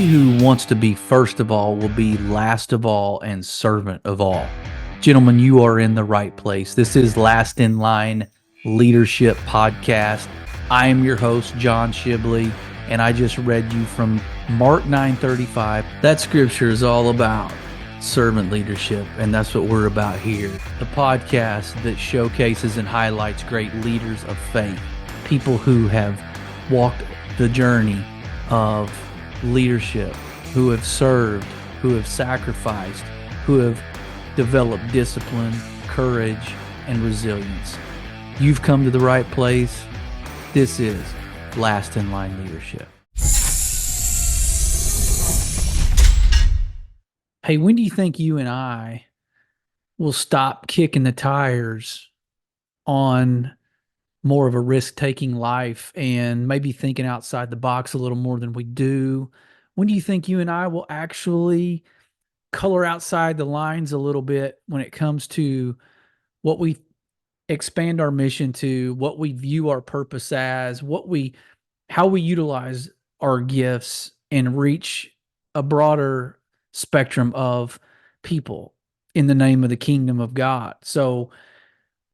He who wants to be first of all will be last of all and servant of all. Gentlemen, you are in the right place. This is Last in Line Leadership Podcast. I am your host, John Shibley, and I just read you from Mark 9:35. That scripture is all about servant leadership, and that's what we're about here. The podcast that showcases and highlights great leaders of faith, people who have walked the journey of leadership, who have served, who have sacrificed, who have developed discipline, courage, and resilience. You've come to the right place. This is Last in Line Leadership. Hey, when do you think you and I will stop kicking the tires on more of a risk-taking life and maybe thinking outside the box a little more than we do? When do you think you and I will actually color outside the lines a little bit when it comes to what we expand our mission to, what we view our purpose as, how we utilize our gifts and reach a broader spectrum of people in the name of the kingdom of God? So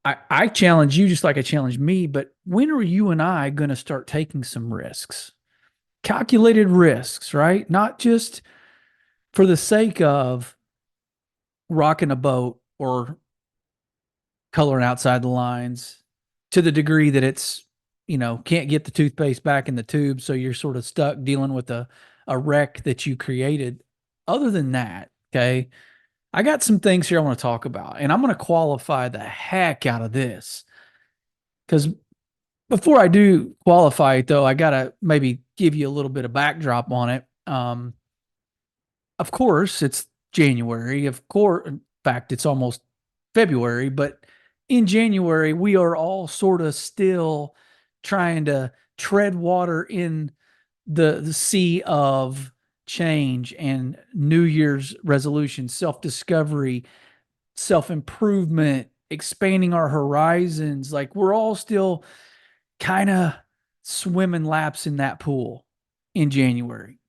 I challenge you just like I challenge me, but when are you and I going to start taking some risks? Calculated risks, right? Not just for the sake of rocking a boat or coloring outside the lines to the degree that it's, can't get the toothpaste back in the tube, so you're sort of stuck dealing with a wreck that you created. Other than that, okay, I got some things here I want to talk about, and I'm going to qualify the heck out of this. Because before I do qualify it, though, I got to maybe give you a little bit of backdrop on it. Of course, it's January. Of course, in fact, it's almost February. But in January, we are all sort of still trying to tread water in the sea of change and New Year's resolution, self-discovery, self-improvement, expanding our horizons. Like, we're all still kind of swimming laps in that pool in January.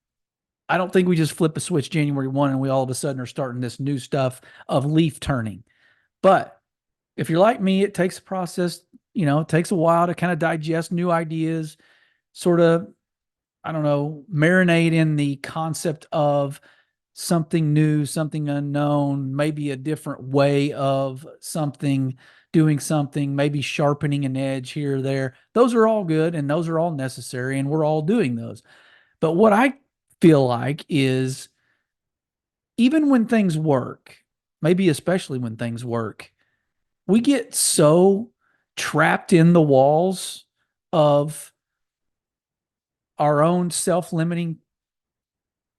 I don't think we just flip a switch January 1 and we all of a sudden are starting this new stuff of leaf turning. But if you're like me, it takes a process, it takes a while to kind of digest new ideas, sort of, marinate in the concept of something new, something unknown, maybe a different way of something, doing something, maybe sharpening an edge here or there. Those are all good and those are all necessary, and we're all doing those. But what I feel like is, even when things work, maybe especially when things work, we get so trapped in the walls of our own self-limiting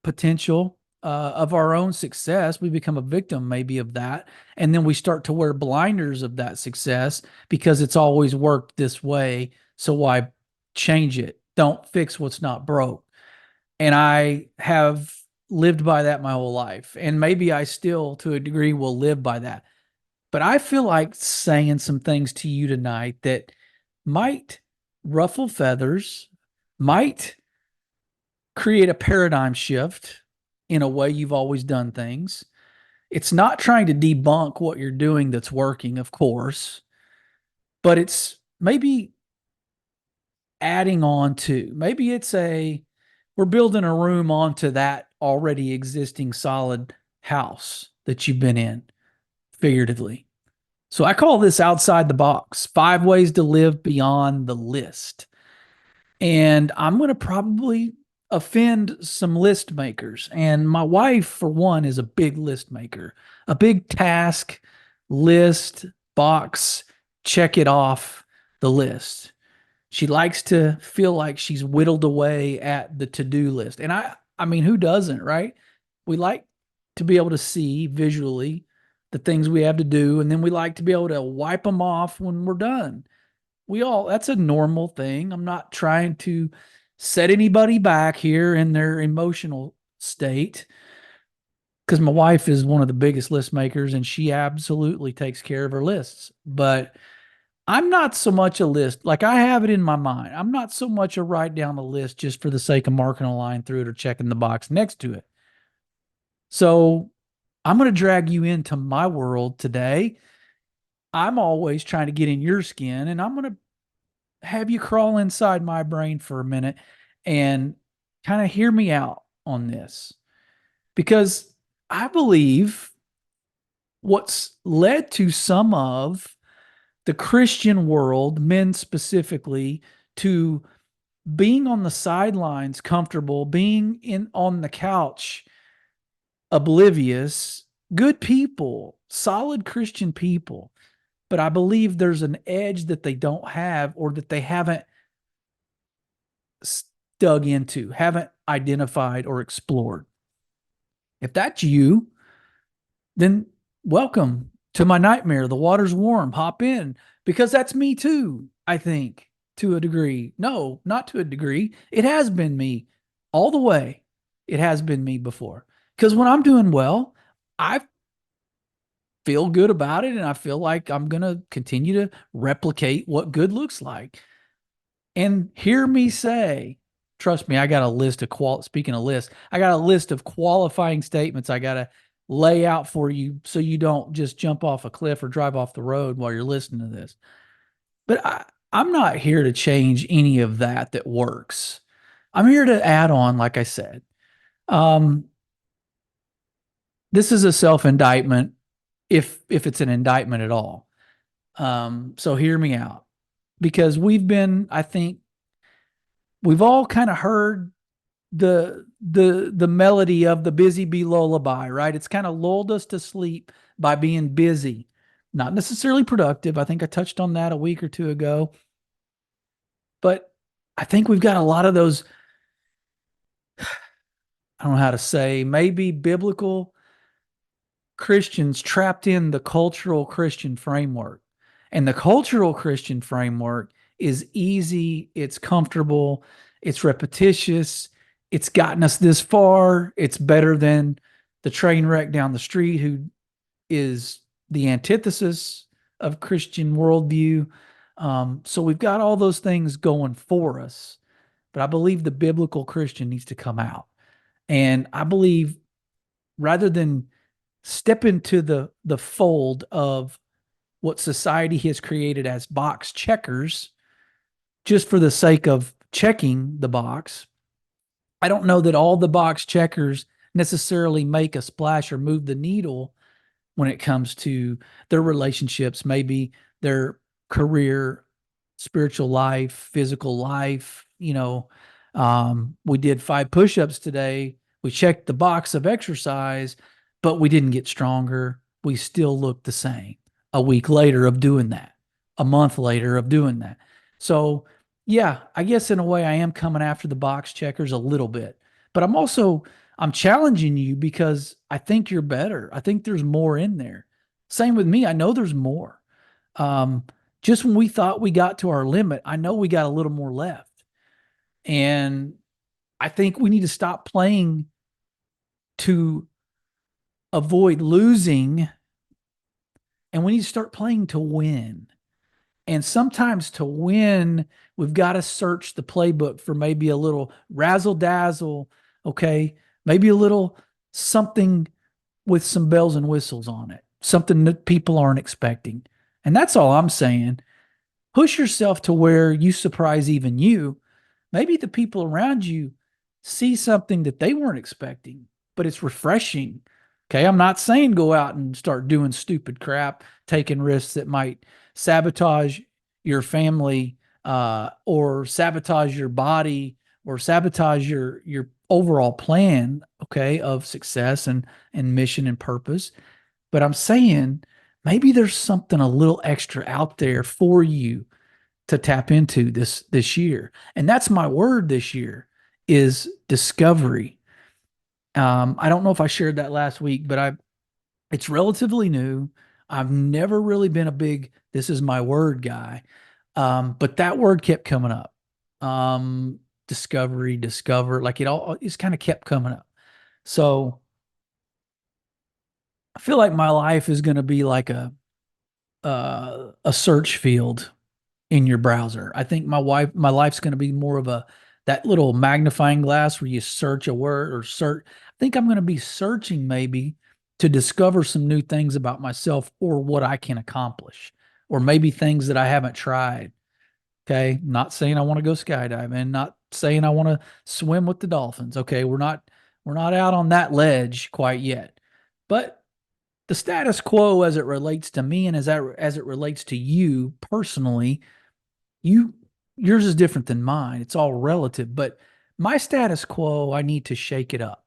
potential, of our own success. We become a victim maybe of that. And then we start to wear blinders of that success because it's always worked this way. So why change it? Don't fix what's not broke. And I have lived by that my whole life. And maybe I still, to a degree, will live by that. But I feel like saying some things to you tonight that might ruffle feathers, might create a paradigm shift in a way you've always done things. It's not trying to debunk what you're doing that's working, of course, but it's maybe adding on to, maybe we're building a room onto that already existing solid house that you've been in, figuratively. So I call this outside the box, 5 ways to live beyond the list. And I'm going to probably offend some list makers. And my wife, for one, is a big list maker, a big task list box, check it off the list. She likes to feel like she's whittled away at the to-do list. And I mean, who doesn't, right? We like to be able to see visually the things we have to do, and then we like to be able to wipe them off when we're done. That's a normal thing. I'm not trying to set anybody back here in their emotional state, because my wife is one of the biggest list makers and she absolutely takes care of her lists. But I'm not so much a list. Like I have it in my mind. I'm not so much a write down the list just for the sake of marking a line through it or checking the box next to it. So I'm going to drag you into my world today. I'm always trying to get in your skin, and I'm going to have you crawl inside my brain for a minute and kind of hear me out on this. Because I believe what's led to some of the Christian world, men specifically, to being on the sidelines comfortable, being in on the couch oblivious, good people, solid Christian people. But I believe there's an edge that they don't have or that they haven't dug into, haven't identified or explored. If that's you, then welcome to my nightmare. The water's warm. Hop in because that's me too, I think, to a degree. No, not to a degree. It has been me all the way. It has been me before. Because when I'm doing well, I feel good about it and I feel like I'm going to continue to replicate what good looks like. And hear me say, trust me, I got a list of speaking of lists, I got a list of qualifying statements I got to lay out for you so you don't just jump off a cliff or drive off the road while you're listening to this. But I'm not here to change any of that works. I'm here to add on, like I said. Um, this is a self-indictment if it's an indictment at all. So hear me out because I think we've all kind of heard the melody of the busy bee lullaby, right? It's kind of lulled us to sleep by being busy, not necessarily productive. I think I touched on that a week or two ago, but I think we've got a lot of those, I don't know how to say, maybe biblical Christians trapped in the cultural Christian framework. And the cultural Christian framework is easy, it's comfortable, it's repetitious, it's gotten us this far, it's better than the train wreck down the street who is the antithesis of Christian worldview. So we've got all those things going for us. But I believe the biblical Christian needs to come out. And I believe rather than step into the fold of what society has created as box checkers just for the sake of checking the box. I don't know that all the box checkers necessarily make a splash or move the needle when it comes to their relationships, maybe their career, spiritual life, physical life. We did 5 push-ups today. We checked the box of exercise, but we didn't get stronger. We still look the same a week later of doing that, a month later of doing that. So, yeah, I guess in a way I am coming after the box checkers a little bit, but I'm challenging you because I think you're better. I think there's more in there. Same with me. I know there's more. Um, just when we thought we got to our limit, I know we got a little more left. And I think we need to stop playing to avoid losing and we need to start playing to win. And sometimes to win, we've got to search the playbook for maybe a little razzle dazzle, okay? Maybe a little something with some bells and whistles on it, something that people aren't expecting. And that's all I'm saying. Push yourself to where you surprise even you. Maybe the people around you see something that they weren't expecting, but it's refreshing. Okay. I'm not saying go out and start doing stupid crap, taking risks that might sabotage your family, or sabotage your body or sabotage your overall plan, okay, of success and mission and purpose. But I'm saying maybe there's something a little extra out there for you to tap into this year. And that's my word this year is discovery. I don't know if I shared that last week, but it's relatively new. I've never really been a big this is my word guy. But that word kept coming up. Discovery, discover, like it's kind of kept coming up. So I feel like my life is going to be like a search field in your browser. I think my life's going to be more of a that little magnifying glass where you search a word or search. I think I'm going to be searching maybe to discover some new things about myself or what I can accomplish, or maybe things that I haven't tried. Okay, not saying I want to go skydiving, not saying I want to swim with the dolphins. Okay, we're not out on that ledge quite yet, but the status quo as it relates to me and as it relates to you personally, you yours is different than mine. It's all relative, but my status quo, I need to shake it up.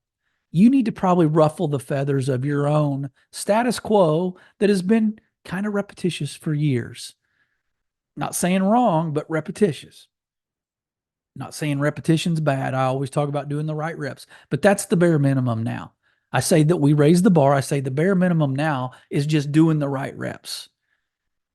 You need to probably ruffle the feathers of your own status quo that has been kind of repetitious for years. Not saying wrong, but repetitious. Not saying repetition's bad. I always talk about doing the right reps, but that's the bare minimum now. I say that we raise the bar. I say the bare minimum now is just doing the right reps.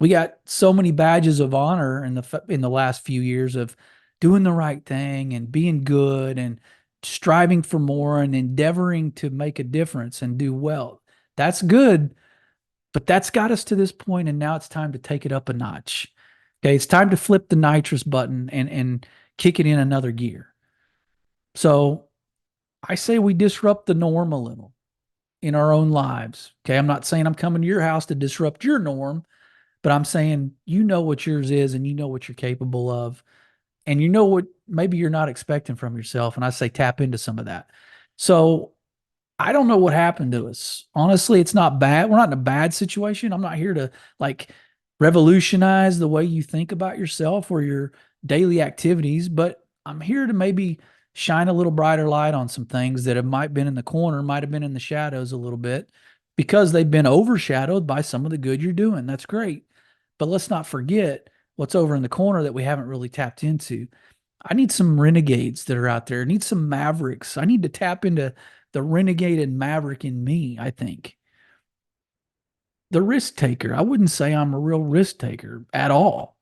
We got so many badges of honor in the last few years of doing the right thing and being good and striving for more and endeavoring to make a difference and do well. That's good, but that's got us to this point, and now it's time to take it up a notch. Okay, it's time to flip the nitrous button and kick it in another gear. So I say we disrupt the norm a little in our own lives. Okay, I'm not saying I'm coming to your house to disrupt your norm, but I'm saying you know what yours is and you know what you're capable of. And you know what maybe you're not expecting from yourself. And I say tap into some of that. So I don't know what happened to us. Honestly, it's not bad. We're not in a bad situation. I'm not here to like revolutionize the way you think about yourself or your daily activities, but I'm here to maybe shine a little brighter light on some things that have might been in the corner, might have been in the shadows a little bit because they've been overshadowed by some of the good you're doing. That's great. But let's not forget what's over in the corner that we haven't really tapped into. I need some renegades that are out there. I need some mavericks. I need to tap into the renegade and maverick in me, I think. The risk taker. I wouldn't say I'm a real risk taker at all.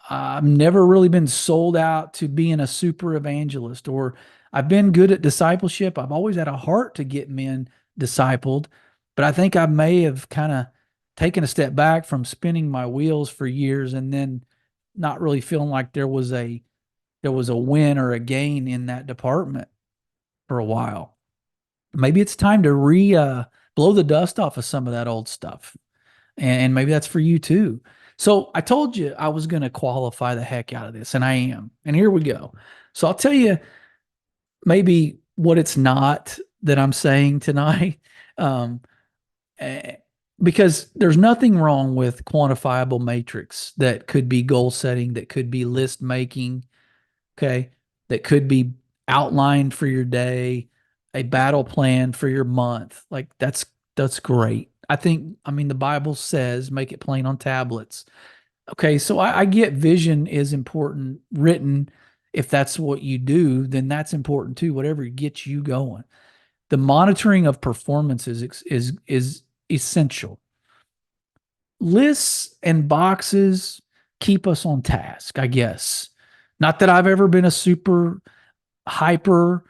I've never really been sold out to being a super evangelist, or I've been good at discipleship. I've always had a heart to get men discipled, but I think I may have kind of taken a step back from spinning my wheels for years and then not really feeling like there was a win or a gain in that department for a while. Maybe it's time to re blow the dust off of some of that old stuff. And maybe that's for you too. So I told you I was going to qualify the heck out of this, and I am. And here we go. So I'll tell you maybe what it's not that I'm saying tonight. Um, eh, because there's nothing wrong with quantifiable matrix that could be goal setting, that could be list making, okay, that could be outlined for your day, a battle plan for your month. Like that's great. I mean, the Bible says make it plain on tablets. Okay, so I get vision is important written. If that's what you do, then that's important too. Whatever gets you going. The monitoring of performance is essential. Lists and boxes keep us on task, I guess. Not that I've ever been a super hyper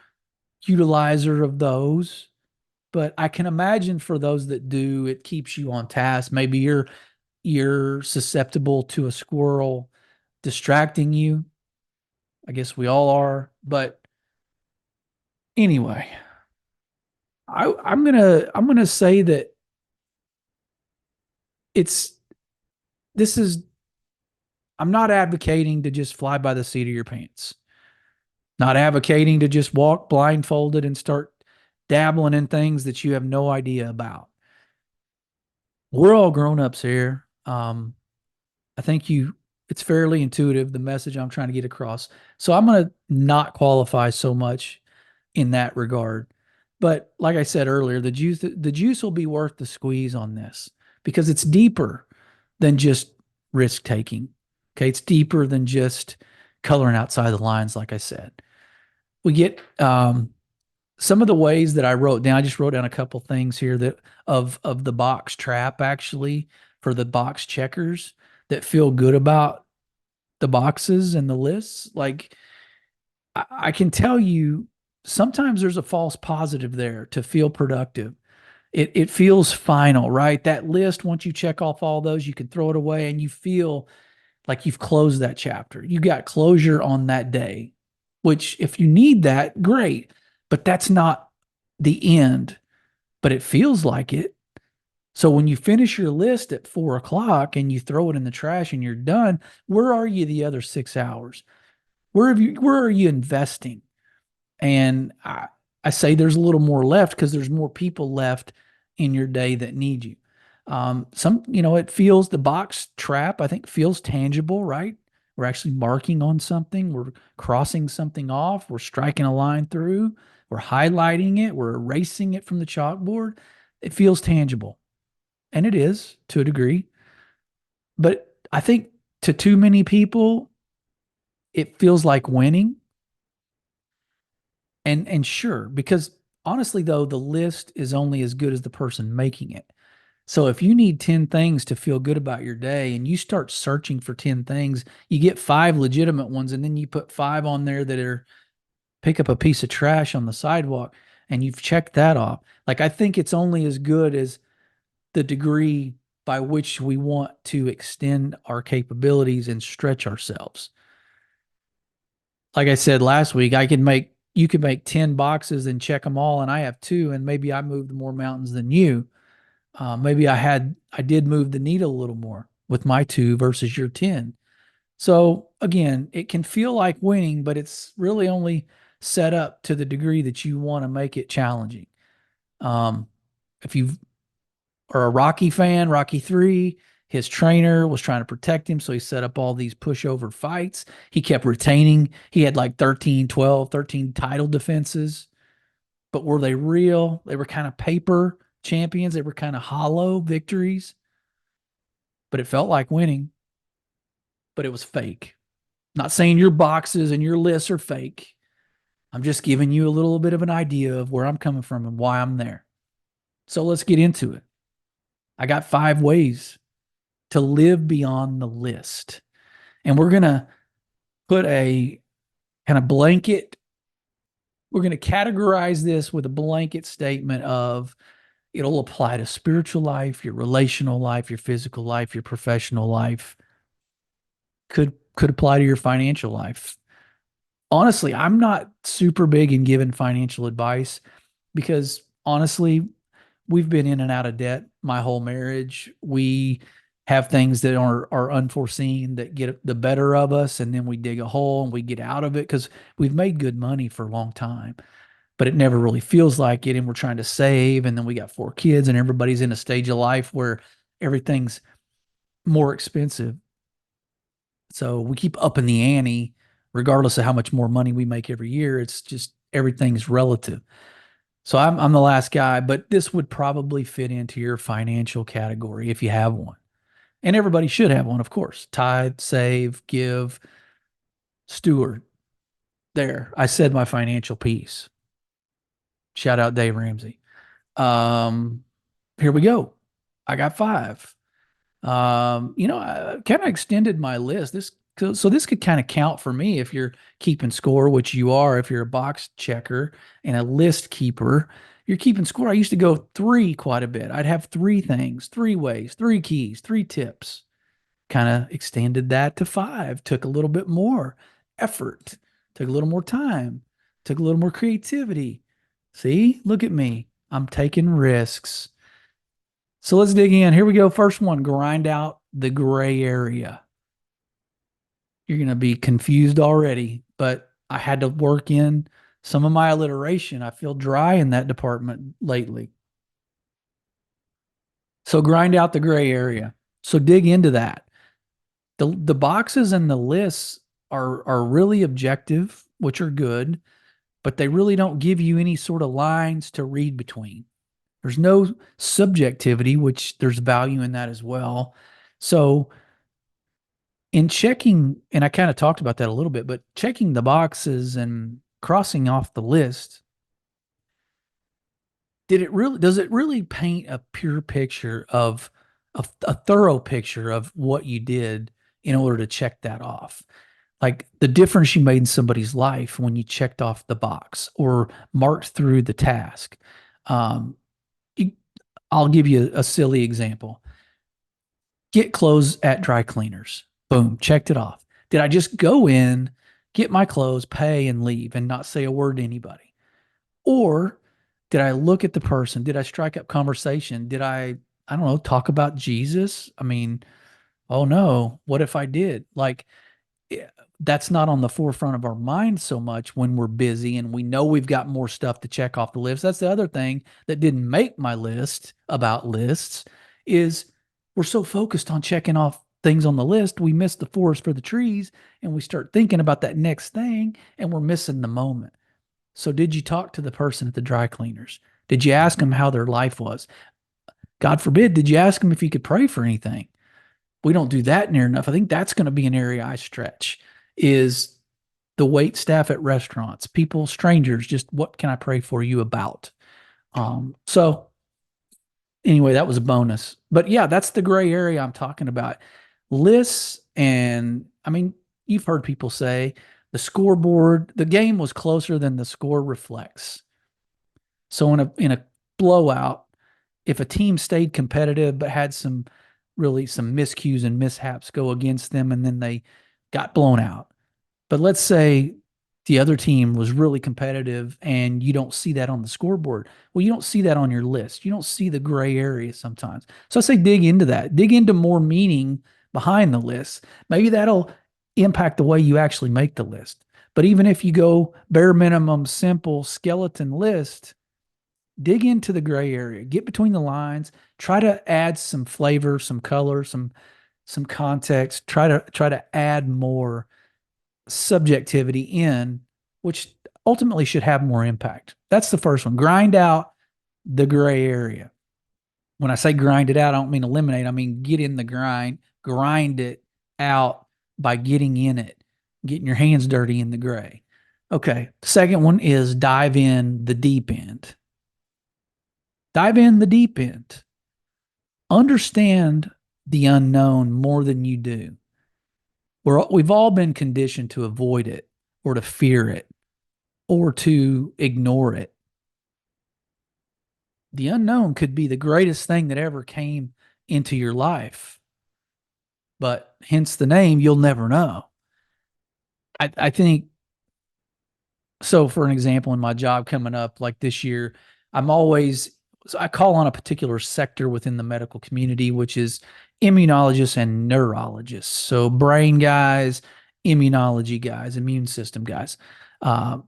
utilizer of those, but I can imagine for those that do, it keeps you on task. Maybe you're susceptible to a squirrel distracting you. I guess we all are. But anyway, I'm gonna say that it's this is I'm not advocating to just fly by the seat of your pants. Not advocating to just walk blindfolded and start dabbling in things that you have no idea about. We're all grown-ups here. I think it's fairly intuitive, the message I'm trying to get across. So I'm going to not qualify so much in that regard. But like I said earlier, the juice will be worth the squeeze on this because it's deeper than just risk taking. Okay. It's deeper than just coloring outside the lines, like I said. We get some of the ways that I wrote down. I just wrote down a couple things here that of the box trap actually for the box checkers that feel good about the boxes and the lists. Like I can tell you sometimes there's a false positive there to feel productive. It feels final, right? That list, once you check off all those, you can throw it away and you feel like you've closed that chapter. You got closure on that day, which if you need that, great. But that's not the end, but it feels like it. So when you finish your list at 4 o'clock and you throw it in the trash and you're done, where are you the other 6 hours? Where are you investing? And I say there's a little more left because there's more people left in your day that need you. It feels the box trap, I think, feels tangible, right? We're actually marking on something, we're crossing something off, we're striking a line through, we're highlighting it, we're erasing it from the chalkboard. It feels tangible, and it is to a degree. But I think to too many people, it feels like winning. And sure, because honestly though, the list is only as good as the person making it. So if you need 10 things to feel good about your day and you start searching for 10 things, you get five legitimate ones and then you put five on there that are pick up a piece of trash on the sidewalk and you've checked that off. Like I think it's only as good as the degree by which we want to extend our capabilities and stretch ourselves. Like I said last week, you could make 10 boxes and check them all, and I have two, and maybe I moved more mountains than you. Maybe I did move the needle a little more with my two versus your 10. So again, it can feel like winning, but it's really only set up to the degree that you want to make it challenging. Um, if you are a Rocky fan, Rocky 3, his trainer was trying to protect him. So he set up all these pushover fights. He kept retaining. He had like 13, 12, 13 title defenses. But were they real? They were kind of paper champions. They were kind of hollow victories. But it felt like winning, but it was fake. Not saying your boxes and your lists are fake. I'm just giving you a little bit of an idea of where I'm coming from and why I'm there. So let's get into it. I got 5 ways to live beyond the list. And we're going to put a kind of blanket, we're going to categorize this with a blanket statement of it'll apply to spiritual life, your relational life, your physical life, your professional life, could apply to your financial life. Honestly, I'm not super big in giving financial advice because honestly, we've been in and out of debt my whole marriage. We have things that are unforeseen that get the better of us, and then we dig a hole and we get out of it because we've made good money for a long time, but it never really feels like it. And we're trying to save, and then we got 4 kids, and everybody's in a stage of life where everything's more expensive. So we keep upping the ante, regardless of how much more money we make every year. It's just everything's relative. So I'm the last guy, but this would probably fit into your financial category if you have one. And everybody should have one, of course. Tithe, save, give, steward. There, I said my financial piece. Shout out Dave Ramsey. Um, Here we go. I got 5. I kind of extended my list. So this could kind of count for me if you're keeping score, which you are. If you're a box checker and a list keeper, you're keeping score. I used to go 3 quite a bit. I'd have 3 things, 3 ways, 3 keys, 3 tips. Kind of extended that to 5. Took a little bit more effort. Took a little more time. Took a little more creativity. See, look at me. I'm taking risks. So let's dig in. Here we go. First one, grind out the gray area. You're going to be confused already, but I had to work in some of my alliteration. I feel dry in that department lately. So grind out the gray area. So dig into that. The boxes and the lists are really objective, which are good, but they really don't give you any sort of lines to read between. There's no subjectivity, which there's value in that as well. So in checking, and I kind of talked about that a little bit, but checking the boxes and crossing off the list, does it really paint a pure picture of a thorough picture of what you did in order to check that off? Like the difference you made in somebody's life when you checked off the box or marked through the task. Um, I'll give you a silly example. Get clothes at dry cleaners. Boom, checked it off. Did I just go in, get my clothes, pay, and leave and not say a word to anybody? Or did I look at the person? Did I strike up conversation? Did I don't know, talk about Jesus? I mean, oh no, what if I did? Like, eh, that's not on the forefront of our mind so much when we're busy and we know we've got more stuff to check off the list. That's the other thing that didn't make my list about lists is we're so focused on checking off things on the list, we miss the forest for the trees and we start thinking about that next thing and we're missing the moment. So did you talk to the person at the dry cleaners? Did you ask them how their life was? God forbid, did you ask them if you could pray for anything? We don't do that near enough. I think that's going to be an area I stretch is the wait staff at restaurants, people, strangers, just what can I pray for you about? So anyway, that was a bonus. But yeah, that's the gray area I'm talking about. Lists and I mean, you've heard people say the scoreboard, the game was closer than the score reflects. So in a blowout, if a team stayed competitive but had some miscues and mishaps go against them and then they got blown out. But let's say the other team was really competitive and you don't see that on the scoreboard. Well, you don't see that on your list. You don't see the gray area sometimes. So I say dig into that. Dig into more meaning behind the list. Maybe that'll impact the way you actually make the list. But even if you go bare minimum, simple skeleton list, dig into the gray area, get between the lines, try to add some flavor, some color, some context, try to add more subjectivity in, which ultimately should have more impact. That's the first one. Grind out the gray area. When I say grind it out, I don't mean eliminate. I mean get in the grind it out by getting in it, getting your hands dirty in the gray. Okay. Second one is dive in the deep end. Dive in the deep end. Understand the unknown more than you do. We've all been conditioned to avoid it or to fear it or to ignore it. The unknown could be the greatest thing that ever came into your life, but hence the name, you'll never know. I think so. For an example, in my job coming up, like this year, so I call on a particular sector within the medical community, which is immunologists and neurologists. So brain guys, immunology guys, immune system guys. Uh,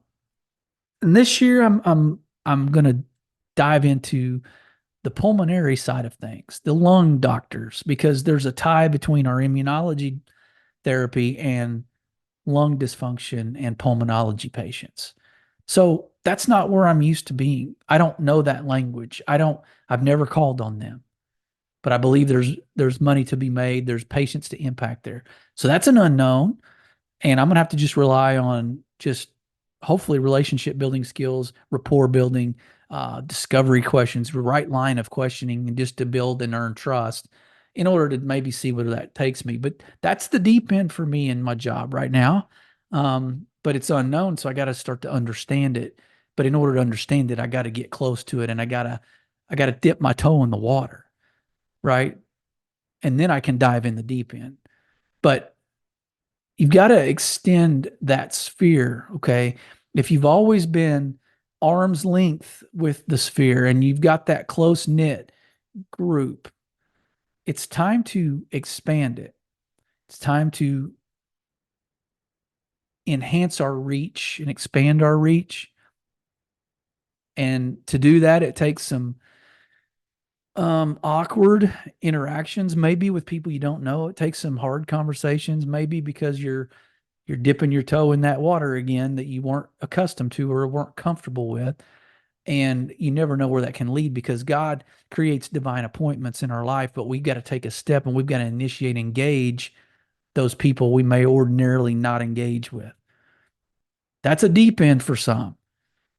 and this year, I'm going to dive into the pulmonary side of things, the lung doctors, because there's a tie between our immunology therapy and lung dysfunction and pulmonology patients. So that's not where I'm used to being. I don't know that language. I've never called on them, but I believe there's money to be made. There's patients to impact there. So that's an unknown. And I'm going to have to just rely on just hopefully relationship building skills, rapport building, discovery questions, right line of questioning, and just to build and earn trust in order to maybe see where that takes me. But that's the deep end for me in my job right now. But it's unknown, so I got to start to understand it. But in order to understand it, I got to get close to it, and I got to dip my toe in the water, right? And then I can dive in the deep end. But you've got to extend that sphere, okay? If you've always been arm's length with the sphere and you've got that close knit group, it's time to expand it. It's time to enhance our reach and expand our reach. And to do that, it takes some awkward interactions, maybe with people you don't know. It takes some hard conversations, maybe because you're dipping your toe in that water again that you weren't accustomed to or weren't comfortable with. And you never know where that can lead because God creates divine appointments in our life, but we've got to take a step and we've got to initiate, engage those people we may ordinarily not engage with. That's a deep end for some.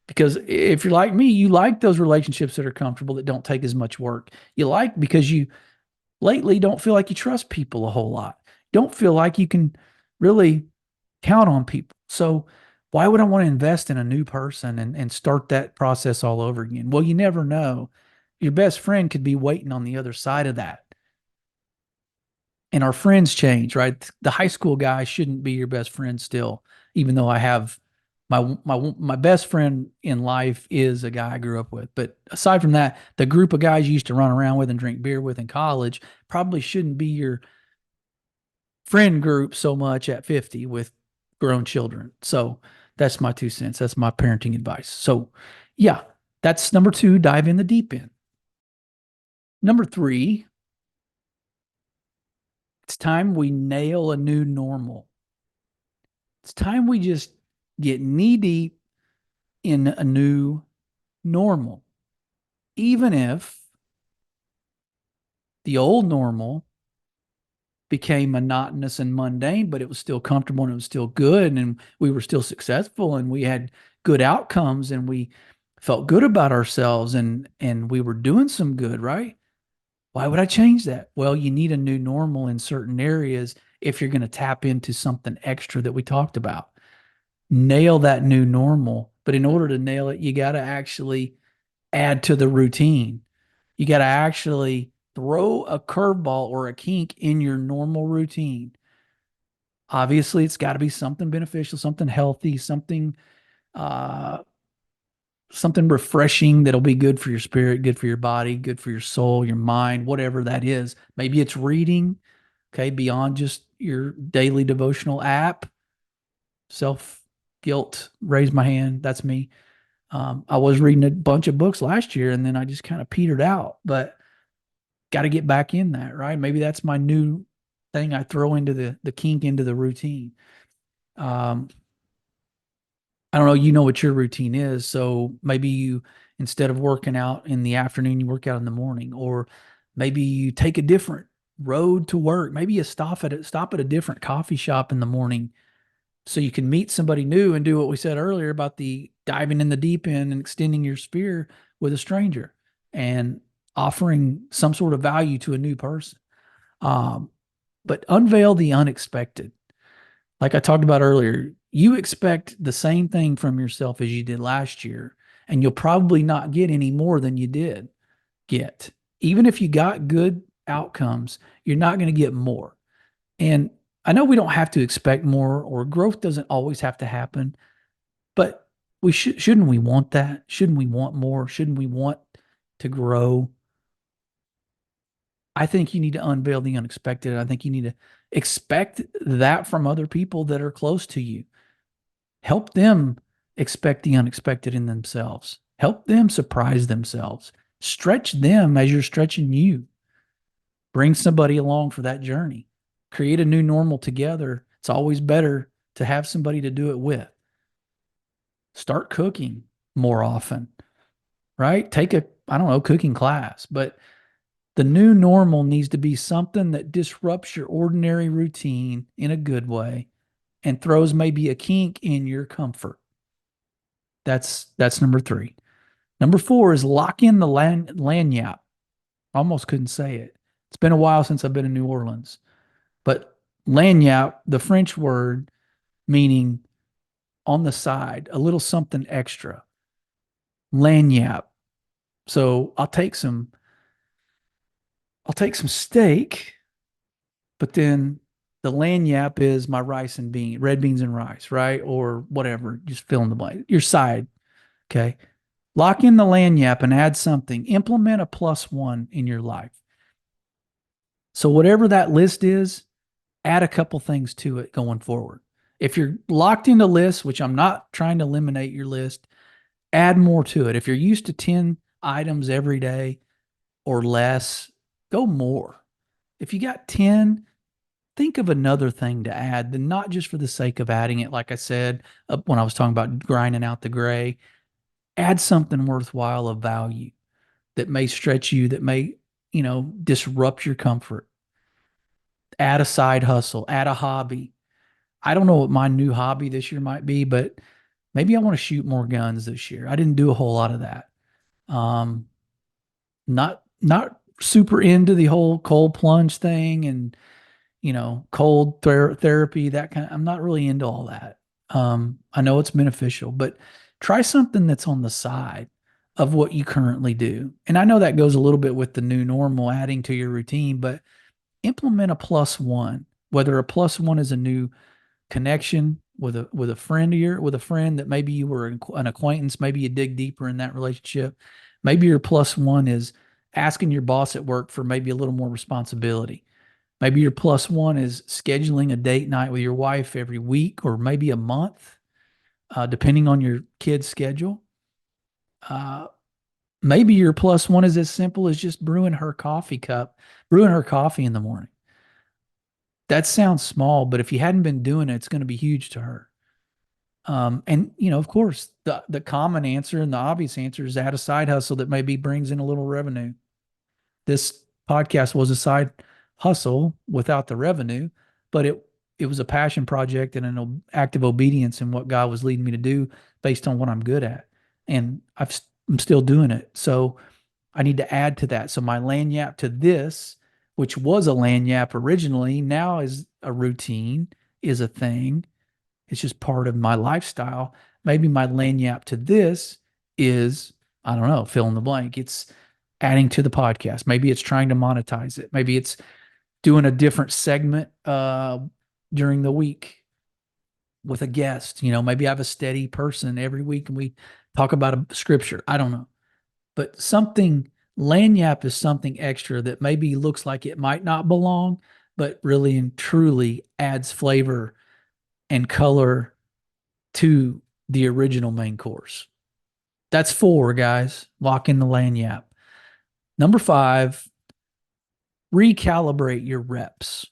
Because if you're like me, you like those relationships that are comfortable, that don't take as much work. You like because you lately don't feel like you trust people a whole lot. Don't feel like you can really count on people. So why would I want to invest in a new person and start that process all over again? Well, you never know. Your best friend could be waiting on the other side of that. And our friends change, right? The high school guy shouldn't be your best friend still, even though I have my best friend in life is a guy I grew up with. But aside from that, the group of guys you used to run around with and drink beer with in college probably shouldn't be your friend group so much at 50 with grown children. So that's my 2 cents. That's my parenting advice. So yeah, that's number two, dive in the deep end. Number three, it's time we nail a new normal. It's time we just get knee deep in a new normal. Even if the old normal became monotonous and mundane, but it was still comfortable and it was still good and we were still successful and we had good outcomes and we felt good about ourselves and we were doing some good, right? Why would I change that? Well, you need a new normal in certain areas if you're going to tap into something extra that we talked about. Nail that new normal, but in order to nail it, you got to actually add to the routine. You got to actually throw a curveball or a kink in your normal routine. Obviously, it's got to be something beneficial, something healthy, uh, something refreshing that'll be good for your spirit, good for your body, good for your soul, your mind, whatever that is. Maybe it's reading, okay, beyond just your daily devotional app. Self guilt, raise my hand. That's me. I was reading a bunch of books last year and then I just kind of petered out, but got to get back in that, right? Maybe that's my new thing I throw into the kink into the routine. Um, I don't know, you know what your routine is. So maybe you, instead of working out in the afternoon, you work out in the morning, or maybe you take a different road to work. Maybe you stop at a different coffee shop in the morning so you can meet somebody new and do what we said earlier about the diving in the deep end and extending your spear with a stranger and offering some sort of value to a new person. Um, but unveil the unexpected. Like I talked about earlier, you expect the same thing from yourself as you did last year, and you'll probably not get any more than you did get. Even if you got good outcomes, you're not going to get more. And I know we don't have to expect more, or growth doesn't always have to happen, but shouldn't we want that? Shouldn't we want more? Shouldn't we want to grow? I think you need to unveil the unexpected. I think you need to expect that from other people that are close to you. Help them expect the unexpected in themselves. Help them surprise themselves. Stretch them as you're stretching you. Bring somebody along for that journey. Create a new normal together. It's always better to have somebody to do it with. Start cooking more often, right? Take a, I don't know, cooking class, but the new normal needs to be something that disrupts your ordinary routine in a good way and throws maybe a kink in your comfort. That's number three. Number four is lock in the lagniappe. Almost couldn't say it. It's been a while since I've been in New Orleans, but lagniappe, the French word meaning on the side, a little something extra. Lagniappe. So I'll take some steak, but then the lagniappe is my rice and red beans and rice, right? Or whatever, just fill in the blank. Your side, okay? Lock in the lagniappe and add something. Implement a plus one in your life. So whatever that list is, add a couple things to it going forward. If you're locked into lists, which I'm not trying to eliminate your list, add more to it. If you're used to 10 items every day or less, go more. If you got 10, think of another thing to add, then not just for the sake of adding it. Like I said, when I was talking about grinding out the gray, add something worthwhile of value that may stretch you, that may, disrupt your comfort. Add a side hustle, add a hobby. I don't know what my new hobby this year might be, but maybe I want to shoot more guns this year. I didn't do a whole lot of that. Um, not super into the whole cold plunge thing and cold therapy, that kind of, I'm not really into all that. I know it's beneficial, but try something that's on the side. of what you currently do. And I know that goes a little bit with the new normal, adding to your routine, but implement a plus one, whether a plus one is a new connection with a friend of your with a friend that maybe you were an acquaintance, maybe you dig deeper in that relationship. Maybe your plus one is asking your boss at work for maybe a little more responsibility. Maybe your plus one is scheduling a date night with your wife every week or maybe a month, depending on your kid's schedule. Uh, Maybe your plus one is as simple as just brewing her coffee in the morning. That sounds small, but if you hadn't been doing it, it's going to be huge to her. And of course, the common answer and the obvious answer is add a side hustle that maybe brings in a little revenue. This podcast was a side hustle without the revenue, but it was a passion project and an active obedience in what God was leading me to do based on what I'm good at, and I'm still doing it. So I need to add to that. So my lagniappe to this, which was a lagniappe originally, now is a routine, is a thing. It's just part of my lifestyle. Maybe my lagniappe to this is, I don't know, fill in the blank. It's adding to the podcast. Maybe it's trying to monetize it. Maybe it's doing a different segment during the week with a guest. Maybe I have a steady person every week and we talk about a scripture. I don't know. But something, lagniappe is something extra that maybe looks like it might not belong, but really and truly adds flavor and color to the original main course. That's 4, guys. Lock in the lagniappe. Number 5, recalibrate your reps.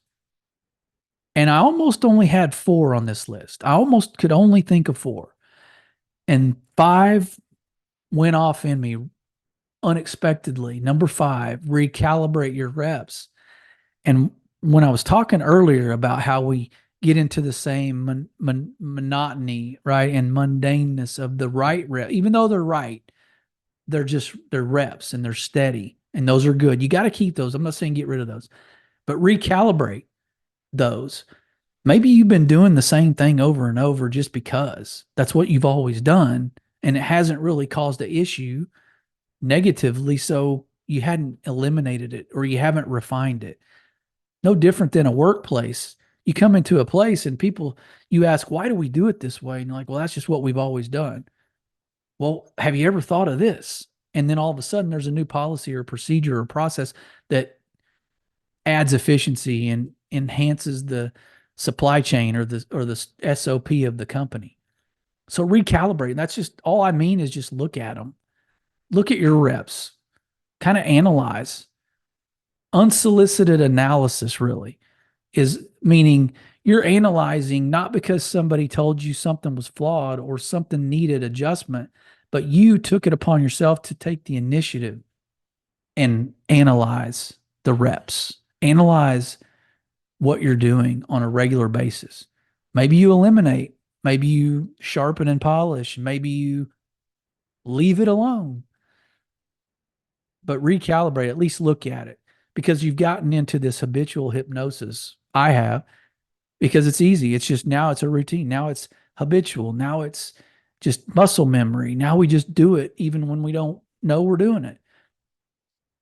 And I almost only had 4 on this list. I almost could only think of 4. And 5 went off in me unexpectedly. Number 5, recalibrate your reps. And when I was talking earlier about how we get into the same monotony, right, and mundaneness of the right rep, even though they're right, they're reps and they're steady, and those are good. You got to keep those. I'm not saying get rid of those, but recalibrate those. Maybe you've been doing the same thing over and over just because that's what you've always done, and it hasn't really caused an issue negatively, so you hadn't eliminated it or you haven't refined it. No different than a workplace. You come into a place and you ask, why do we do it this way? And you're like, well, that's just what we've always done. Well, have you ever thought of this? And then all of a sudden there's a new policy or procedure or process that adds efficiency and enhances the supply chain or the SOP of the company. So recalibrate. That's just all I mean is just look at them. Look at your reps. Kind of analyze. Unsolicited analysis really is meaning you're analyzing not because somebody told you something was flawed or something needed adjustment, but you took it upon yourself to take the initiative and analyze the reps, analyze what you're doing on a regular basis. Maybe you eliminate, maybe you sharpen and polish, maybe you leave it alone, but recalibrate, at least look at it, because you've gotten into this habitual hypnosis. I have, because it's easy. It's just now it's a routine. Now it's habitual. Now it's just muscle memory. Now we just do it even when we don't know we're doing it.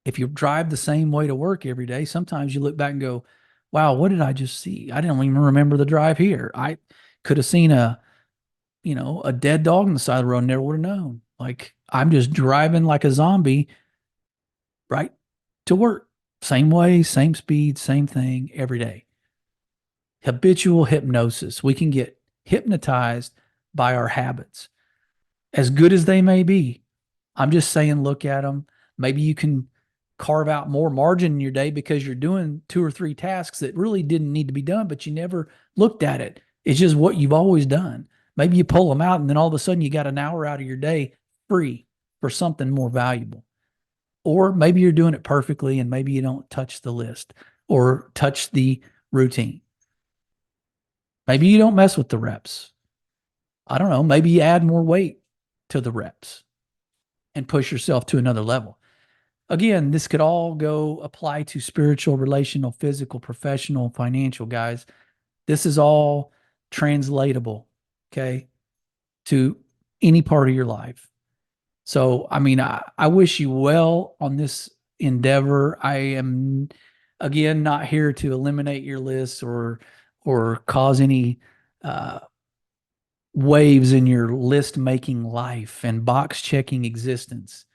If you drive the same way to work every day, sometimes you look back and go, wow, what did I just see? I didn't even remember the drive here. I could have seen a dead dog on the side of the road and never would have known. Like I'm just driving like a zombie right to work. Same way, same speed, same thing every day. Habitual hypnosis. We can get hypnotized by our habits, as good as they may be. I'm just saying, look at them. Maybe you can carve out more margin in your day because you're doing 2 or 3 tasks that really didn't need to be done, but you never looked at it. It's just what you've always done. Maybe you pull them out and then all of a sudden you got an hour out of your day free for something more valuable. Or maybe you're doing it perfectly and maybe you don't touch the list or touch the routine. Maybe you don't mess with the reps. I don't know. Maybe you add more weight to the reps and push yourself to another level. Again, this could all apply to spiritual, relational, physical, professional, financial, guys. This is all translatable, okay, to any part of your life. So, I mean, I wish you well on this endeavor. I am, again, not here to eliminate your list or cause any uh, waves in your list making life and box checking existence.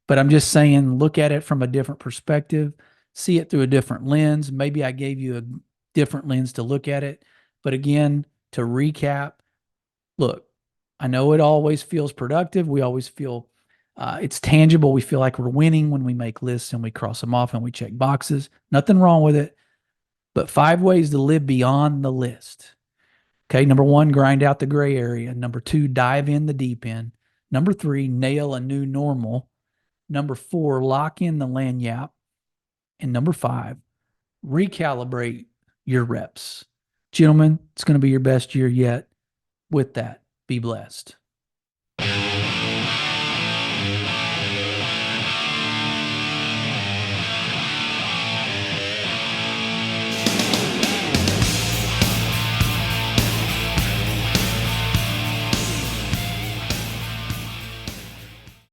But I'm just saying, look at it from a different perspective, see it through a different lens. Maybe I gave you a different lens to look at it. But again, to recap, look, I know it always feels productive. We always feel it's tangible. We feel like we're winning when we make lists and we cross them off and we check boxes. Nothing wrong with it. But 5 ways to live beyond the list. Okay. Number one, grind out the gray area. Number two, dive in the deep end. Number three, nail a new normal. Number four, lock in the lagniappe. And number five, recalibrate your reps. Gentlemen, it's going to be your best year yet. With that, be blessed.